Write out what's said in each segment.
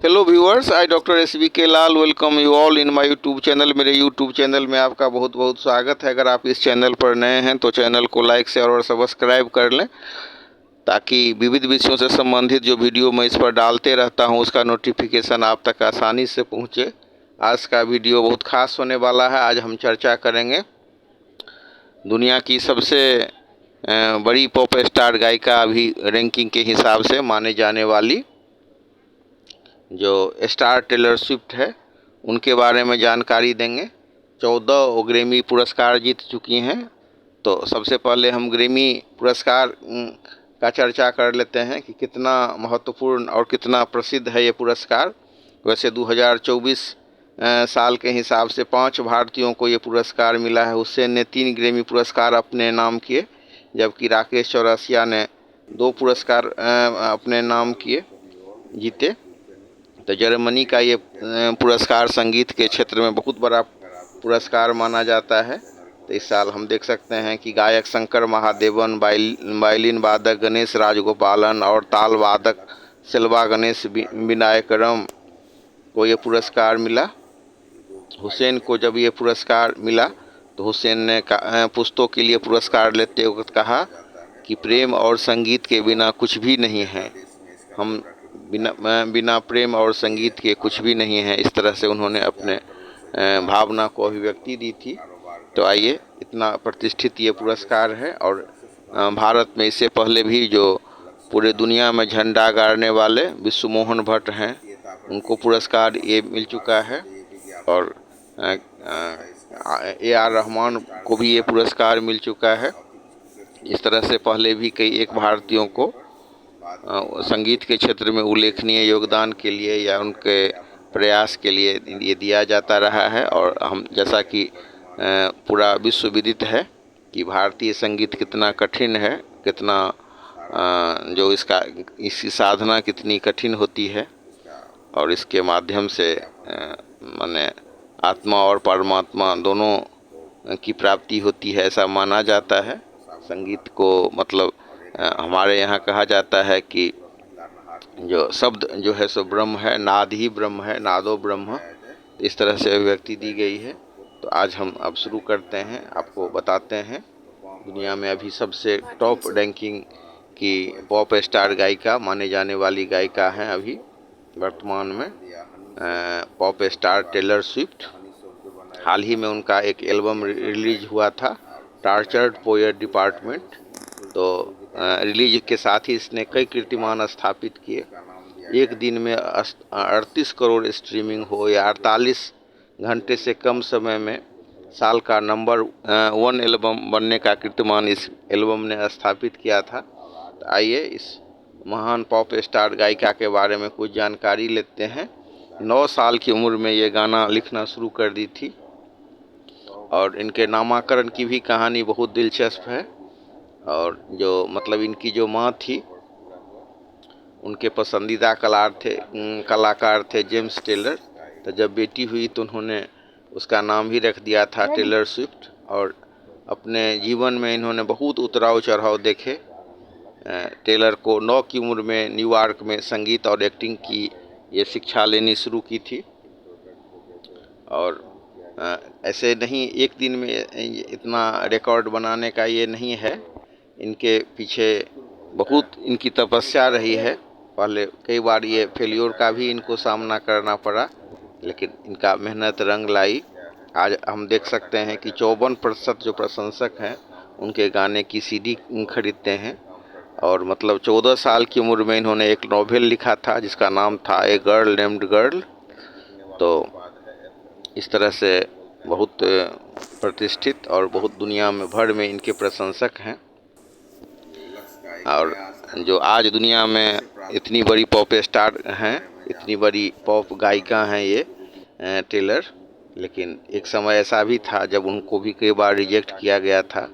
Hello viewers, I doctor SBK Lal welcome you all in my YouTube channel. मेरे YouTube channel में आपका बहुत बहुत स्वागत है। अगर आप इस चैनल पर नए हैं तो चैनल को लाइक शेयर और सब्सक्राइब कर लें, ताकि विविध विषयों से संबंधित जो वीडियो मैं इस पर डालते रहता हूं उसका नोटिफिकेशन आप तक आसानी से पहुंचे। आज का वीडियो बहुत खास होने वाला है। आज हम चर्चा करेंगे दुनिया की सबसे बड़ी पॉप स्टार गायिका, अभी रैंकिंग के हिसाब से माने जाने वाली जो स्टार टेलर स्विफ्ट है, उनके बारे में जानकारी देंगे। 14 वो ग्रैमी पुरस्कार जीत चुकी हैं। तो सबसे पहले हम ग्रैमी पुरस्कार का चर्चा कर लेते हैं कि कितना महत्वपूर्ण और कितना प्रसिद्ध है ये पुरस्कार। वैसे 2024 साल के हिसाब से 5 भारतीयों को ये पुरस्कार मिला है। हुसैन ने 3 ग्रैमी पुरस्कार अपने नाम किए, जबकि राकेश चौरसिया ने 2 पुरस्कार अपने नाम किए, जीते। तो जर्मनी का ये पुरस्कार संगीत के क्षेत्र में बहुत बड़ा पुरस्कार माना जाता है। तो इस साल हम देख सकते हैं कि गायक शंकर महादेवन, वायलिन वादक गणेश राजगोपालन और ताल वादक सेल्वा गणेश विनायकरम को ये पुरस्कार मिला। हुसैन को जब ये पुरस्कार मिला तो हुसैन ने पुश्तों के लिए पुरस्कार लेते वक्त कहा कि प्रेम और संगीत के बिना कुछ भी नहीं है, हम बिना प्रेम और संगीत के कुछ भी नहीं है। इस तरह से उन्होंने अपने भावना को अभिव्यक्ति दी थी। तो आइए, इतना प्रतिष्ठित ये पुरस्कार है। और भारत में इससे पहले भी जो पूरे दुनिया में झंडा गाड़ने वाले विश्व मोहन भट्ट हैं, उनको पुरस्कार ये मिल चुका है। और AR रहमान को भी ये पुरस्कार मिल चुका है। इस तरह से पहले भी कई एक भारतीयों को संगीत के क्षेत्र में उल्लेखनीय योगदान के लिए या उनके प्रयास के लिए ये दिया जाता रहा है। और हम जैसा कि पूरा विश्व विदित है कि भारतीय संगीत कितना कठिन है, कितना जो इसकी साधना कितनी कठिन होती है, और इसके माध्यम से माने आत्मा और परमात्मा दोनों की प्राप्ति होती है, ऐसा माना जाता है। संगीत को मतलब हमारे यहाँ कहा जाता है कि जो शब्द जो है सो ब्रह्म है, नाद ही ब्रह्म है, नादो ब्रह्म। इस तरह से अभिव्यक्ति दी गई है। तो आज हम अब शुरू करते हैं, आपको बताते हैं दुनिया में अभी सबसे टॉप रैंकिंग की पॉप स्टार गायिका माने जाने वाली गायिका हैं अभी वर्तमान में पॉप स्टार टेलर स्विफ्ट। हाल ही में उनका एक एल्बम रिलीज हुआ था, टार्चर्ड पोएट डिपार्टमेंट। तो रिलीज के साथ ही इसने कई कीर्तिमान स्थापित किए। एक दिन में 38 करोड़ स्ट्रीमिंग हो या 48 घंटे से कम समय में साल का नंबर 1 एल्बम बनने का कीर्तिमान इस एल्बम ने स्थापित किया था। तो आइए इस महान पॉप स्टार गायिका के बारे में कुछ जानकारी लेते हैं। 9 साल की उम्र में ये गाना लिखना शुरू कर दी थी, और इनके नामाकरण की भी कहानी बहुत दिलचस्प है। और जो मतलब इनकी जो माँ थी, उनके पसंदीदा कलाकार थे जेम्स टेलर। तो जब बेटी हुई तो उन्होंने उसका नाम ही रख दिया था टेलर स्विफ्ट। और अपने जीवन में इन्होंने बहुत उतराव चढ़ाव देखे। टेलर को 9 की उम्र में न्यूयॉर्क में संगीत और एक्टिंग की ये शिक्षा लेनी शुरू की थी। और ऐसे नहीं एक दिन में इतना रिकॉर्ड बनाने का ये नहीं है, इनके पीछे बहुत इनकी तपस्या रही है। पहले कई बार ये फेल्योर का भी इनको सामना करना पड़ा, लेकिन इनका मेहनत रंग लाई। आज हम देख सकते हैं कि 54% जो प्रशंसक हैं उनके गाने की CD खरीदते हैं। और मतलब 14 साल की उम्र में इन्होंने एक नॉवेल लिखा था जिसका नाम था ए गर्ल नेम्ड गर्ल। तो इस तरह से बहुत प्रतिष्ठित और बहुत दुनिया में भर में इनके प्रशंसक हैं। और जो आज दुनिया में इतनी बड़ी पॉप स्टार हैं, इतनी बड़ी पॉप गायिका हैं ये टेलर, लेकिन एक समय ऐसा भी था जब उनको भी कई बार रिजेक्ट किया गया था।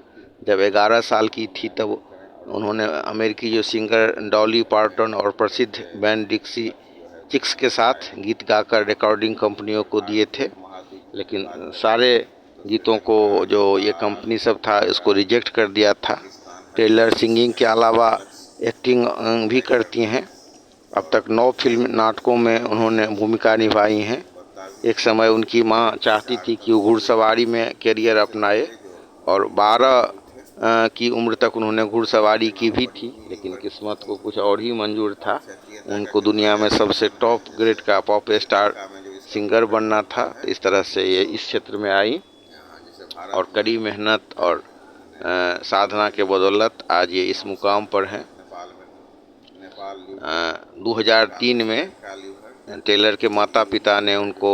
जब 11 साल की थी तब उन्होंने अमेरिकी जो सिंगर डॉली पार्टन और प्रसिद्ध बैंड डिक्सी चिक्स के साथ गीत गाकर रिकॉर्डिंग कंपनियों को दिए थे, लेकिन सारे गीतों को जो ये कंपनी सब था इसको रिजेक्ट कर दिया था। टेलर सिंगिंग के अलावा एक्टिंग भी करती हैं। अब तक 9 फिल्म नाटकों में उन्होंने भूमिका निभाई हैं। एक समय उनकी मां चाहती थी कि वो घुड़सवारी में करियर अपनाए और 12 की उम्र तक उन्होंने घुड़सवारी की भी थी, लेकिन किस्मत को कुछ और ही मंजूर था। उनको दुनिया में सबसे टॉप ग्रेड का पॉप स्टार सिंगर बनना था। तो इस तरह से ये इस क्षेत्र में आई और कड़ी मेहनत और साधना के बदौलत आज ये इस मुकाम पर हैं। 2003 में टेलर के माता पिता ने उनको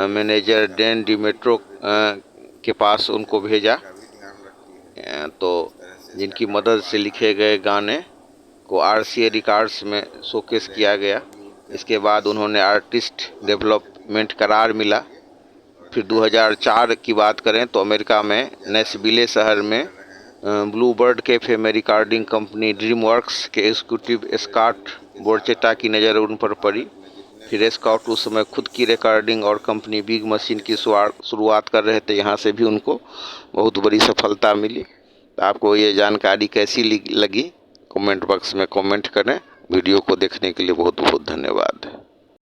मैनेजर डैन डिमेट्रो के पास उनको भेजा, तो जिनकी मदद से लिखे गए गाने को RCA रिकॉर्ड्स में शोकेस किया गया। इसके बाद उन्होंने आर्टिस्ट डेवलपमेंट करार मिला। फिर 2004 की बात करें तो अमेरिका में नेशविले शहर में ब्लूबर्ड कैफे में रिकॉर्डिंग कंपनी ड्रीमवर्क्स के एग्जीक्यूटिव स्कॉट बोर्चेटा की नज़र उन पर पड़ी। फिर स्कॉट उस समय खुद की रिकॉर्डिंग और कंपनी बिग मशीन की शुरुआत कर रहे थे। यहाँ से भी उनको बहुत बड़ी सफलता मिली। तो आपको ये जानकारी कैसी लगी, कमेंट बॉक्स में कमेंट करें। वीडियो को देखने के लिए बहुत बहुत धन्यवाद।